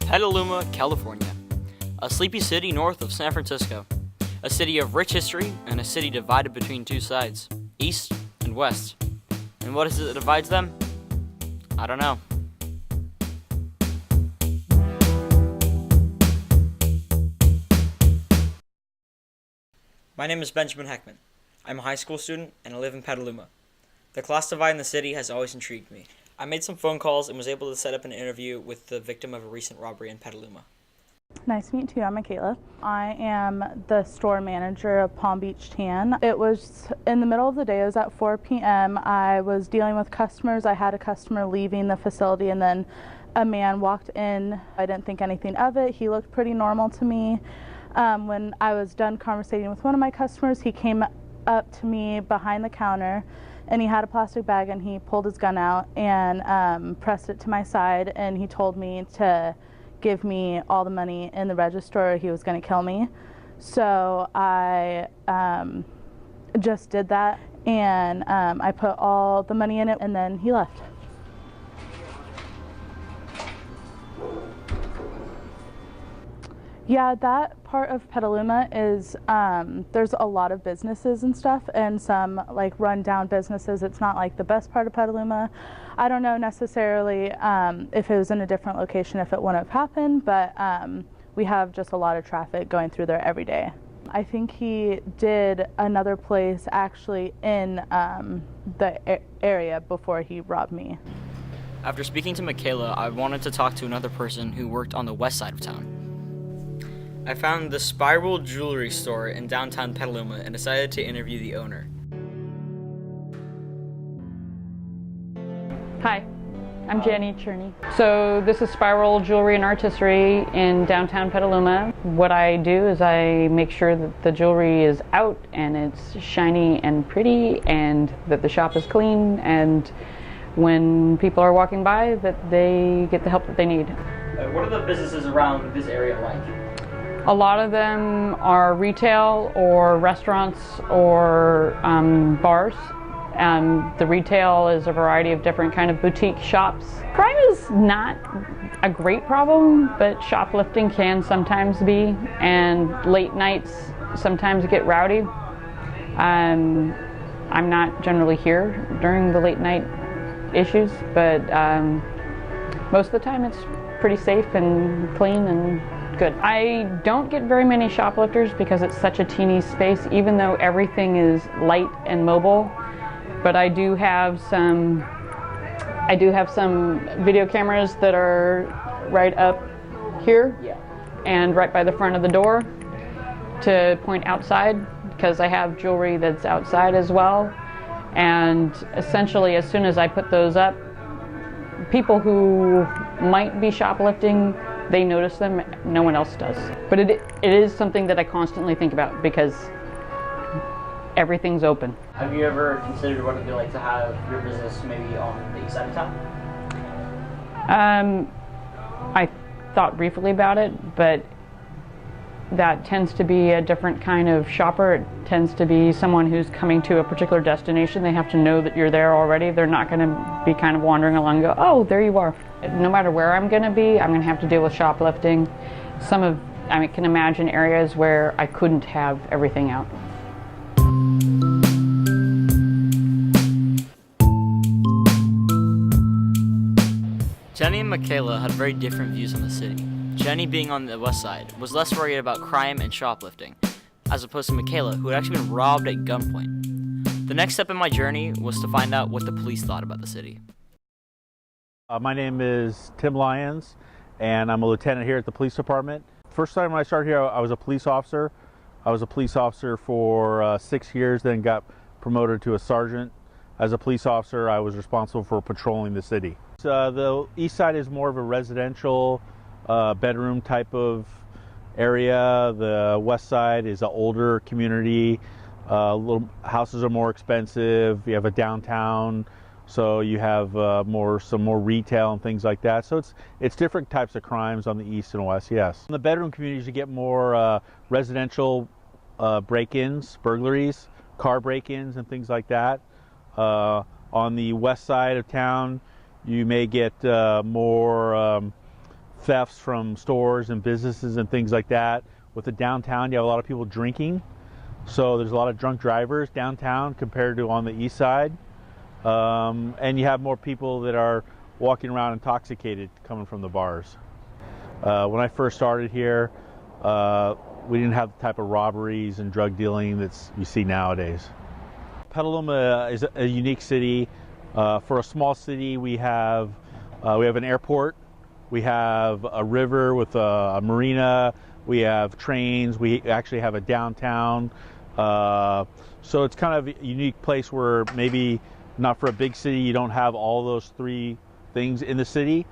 Petaluma, California, a sleepy city north of San Francisco, a city of rich history and a city divided between two sides, east and west. And what is it that divides them? I don't know. My name is Benjamin Heckman. I'm a high school student and I live in Petaluma. The class divide in the city has always intrigued me. I made some phone calls and was able to set up an interview with the victim of a recent robbery in Petaluma. Nice to meet you. I'm Michaela. I am the store manager of Palm Beach Tan. It was in the middle of the day. It was at 4 p.m. I was dealing with customers. I had a customer leaving the facility and then a man walked in. I didn't think anything of it. He looked pretty normal to me. When I was done conversating with one of my customers, he came up to me behind the counter and he had a plastic bag and he pulled his gun out and pressed it to my side, and he told me to give me all the money in the register or he was going to kill me. So I just did that, and I put all the money in it and then he left. Yeah, that part of Petaluma is, there's a lot of businesses and stuff, and some like run-down businesses. It's not like the best part of Petaluma. I don't know necessarily if it was in a different location if it wouldn't have happened, but we have just a lot of traffic going through there every day. I think he did another place actually in the area before he robbed me. After speaking to Michaela, I wanted to talk to another person who worked on the west side of town. I found the Spiral Jewelry Store in downtown Petaluma and decided to interview the owner. Hi, I'm Jenny Cherney. So this is Spiral Jewelry and Artistry in downtown Petaluma. What I do is I make sure that the jewelry is out and it's shiny and pretty and that the shop is clean, and when people are walking by that they get the help that they need. What are the businesses around this area like? A lot of them are retail or restaurants or bars. The retail is a variety of different kind of boutique shops. Crime is not a great problem, but shoplifting can sometimes be, and late nights sometimes get rowdy. I'm not generally here during the late night issues, but most of the time it's pretty safe and clean and good. I don't get very many shoplifters because it's such a teeny space, even though everything is light and mobile. But I do have some video cameras that are right up here and right by the front of the door to point outside, because I have jewelry that's outside as well. And essentially, as soon as I put those up, people who might be shoplifting, they notice them, no one else does. But it is something that I constantly think about because everything's open. Have you ever considered what it'd be like to have your business maybe on the east side of town? I thought briefly about it, but that tends to be a different kind of shopper. It tends to be someone who's coming to a particular destination. They have to know that you're there already. They're not going to be kind of wandering along and go, oh, there you are. No matter where I'm going to be, I'm going to have to deal with shoplifting. I can imagine areas where I couldn't have everything out. Jenny and Michaela had very different views on the city. Jenny, being on the west side, was less worried about crime and shoplifting, as opposed to Michaela, who had actually been robbed at gunpoint. The next step in my journey was to find out what the police thought about the city. My name is Tim Lyons, and I'm a lieutenant here at the police department. First time when I started here, I was a police officer. I was a police officer for 6 years, then got promoted to a sergeant. As a police officer, I was responsible for patrolling the city. The east side is more of a residential bedroom type of area. The west side is an older community. Little houses are more expensive. You have a downtown, so you have some more retail and things like that. So it's different types of crimes on the east and west. Yes. In the bedroom communities, you get more residential break-ins, burglaries, car break-ins, and things like that. On the west side of town, you may get more thefts from stores and businesses and things like that. With the downtown, you have a lot of people drinking, so there's a lot of drunk drivers downtown compared to on the east side. And you have more people that are walking around intoxicated coming from the bars. When I first started here, we didn't have the type of robberies and drug dealing that you see nowadays. Petaluma is a unique city. For a small city, we have an airport, we have a river with a marina, we have trains, we actually have a downtown. So it's kind of a unique place where maybe not for a big city, you don't have all those three things in the city.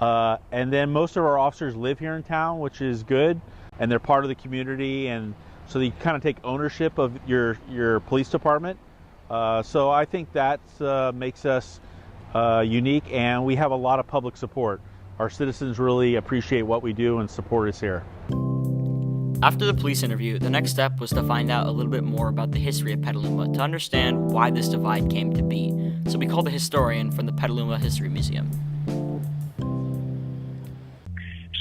And then most of our officers live here in town, which is good, and they're part of the community, and so you kind of take ownership of your police department. So I think that makes us unique, and we have a lot of public support. Our citizens really appreciate what we do and support us here. After the police interview, the next step was to find out a little bit more about the history of Petaluma to understand why this divide came to be. So we called a historian from the Petaluma History Museum.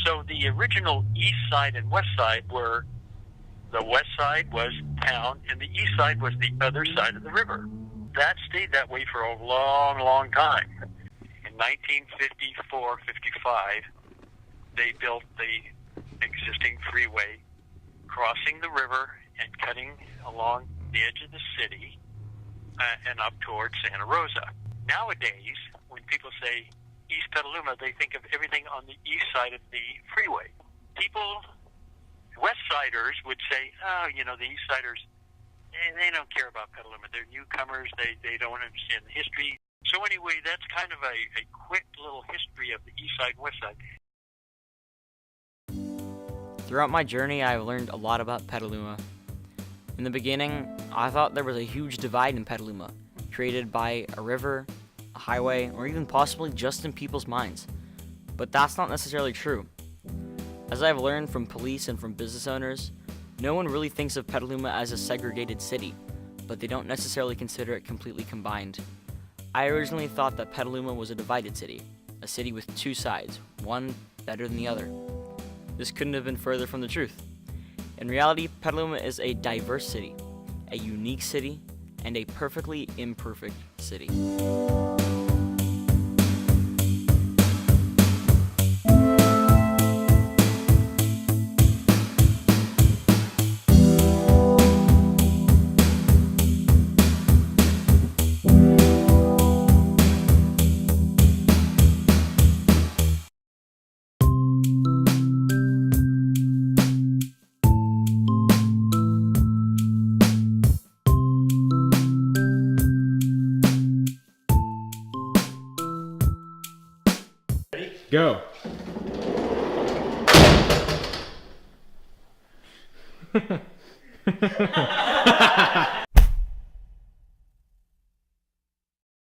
So the original east side and west side were, the west side was town and the east side was the other side of the river. That stayed that way for a long, long time. In 1954-55, they built the existing freeway crossing the river and cutting along the edge of the city and up towards Santa Rosa. Nowadays, when people say East Petaluma, they think of everything on the east side of the freeway. People, West Siders would say, oh, you know, the East Siders, they don't care about Petaluma. They're newcomers. They don't understand the history. So anyway, that's kind of a quick little history of the East Side, West Side. Throughout my journey, I've learned a lot about Petaluma. In the beginning, I thought there was a huge divide in Petaluma, created by a river, a highway, or even possibly just in people's minds. But that's not necessarily true. As I've learned from police and from business owners, no one really thinks of Petaluma as a segregated city, but they don't necessarily consider it completely combined. I originally thought that Petaluma was a divided city, a city with two sides, one better than the other. This couldn't have been further from the truth. In reality, Petaluma is a diverse city, a unique city, and a perfectly imperfect city. Go.